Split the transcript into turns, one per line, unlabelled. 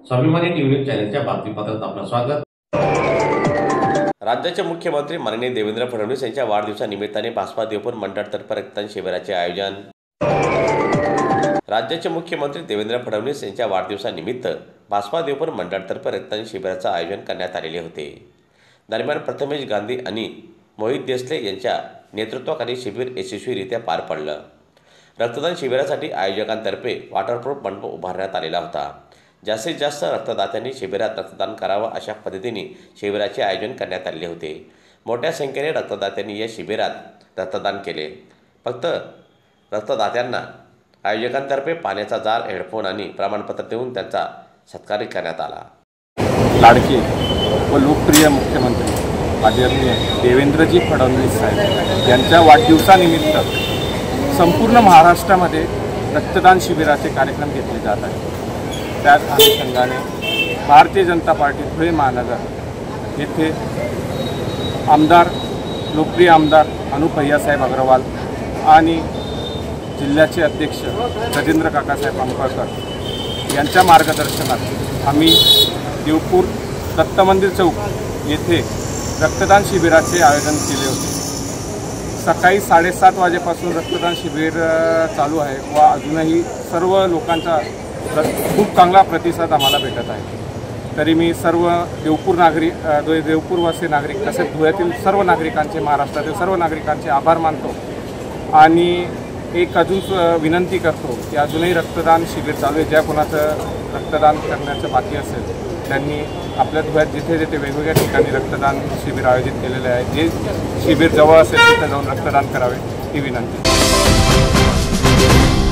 स्वाभिमानी न्यूज चॅनलच्या बातमीपत्रात आपलं स्वागत। राज्याचे मुख्यमंत्री माननीय देवेंद्र फडणवीस यांच्या वाढदिवसानिमित्ताने भाजपा देवपूर मंडळातर्फे रक्तदान शिबिराचे आयोजन। राज्याचे मुख्यमंत्री देवेंद्र फडणवीस यांच्या वाढदिवसानिमित्त भाजपा देवपूर मंडळातर्फे रक्तदान शिबिराचे आयोजन करण्यात आलेले होते। दरम्यान प्रथमेश गांधी आणि मोहित देसले यांच्या नेतृत्वाखाली शिबिर यशस्वीरित्या पार पडलं। रक्तदान शिबिरासाठी आयोजकांतर्फे वॉटरप्रूफ मंडप उभारण्यात आलेला होता। जास्तीत जास्त रक्तदात्यांनी शिबिरात रक्तदान करावं अशा पद्धतीने शिबिराचे आयोजन करण्यात आले होते। मोठ्या संख्येने रक्तदात्यांनी या शिबिरात रक्तदान केले। फक्त रक्तदात्यांना आयोजकांतर्फे पाण्याचा जार, हेडफोन आणि प्रमाणपत्र देऊन त्यांचा सत्कार करण्यात आला।
लाडके व लोकप्रिय मुख्यमंत्री आदरणीय देवेंद्रजी फडणवीस साहेब यांच्या वाढदिवसानिमित्त संपूर्ण महाराष्ट्रामध्ये रक्तदान शिबिराचे कार्यक्रम घेतले जात आहेत। त्याच अनुषंगाने भारतीय जनता पार्टी धुळे महानगर येथे आमदार, लोकप्रिय आमदार अनुप भैयासाहेब अग्रवाल आणि जिल्ह्याचे अध्यक्ष राजेंद्र काकासाहेब आंबेडकर यांच्या मार्गदर्शनात आम्ही देवपूर दत्त मंदिर चौक येथे रक्तदान शिबिराचे आयोजन केले होते। सकाळी 7:30 वाजेपासून रक्तदान शिबिर चालू आहे व अजूनही सर्व लोकांचा खूप चांगला प्रतिसाद आम्हाला भेटत आहे। तरी मी सर्व देवपूरवासी नागरिक तसेच धुळ्यातील सर्व नागरिकांचे, महाराष्ट्रातील सर्व नागरिकांचे आभार मानतो आणि एक अजून विनंती करतो की अजूनही रक्तदान शिबिर चालू आहे। ज्या कोणाचं रक्तदान करण्याचं बाकी असेल त्यांनी आपल्या धुळ्यात जिथे जिथे वेगवेगळ्या ठिकाणी रक्तदान शिबिर आयोजित केलेले आहे, जे शिबिर जवळ असेल तिथे जाऊन रक्तदान करावे ही विनंती।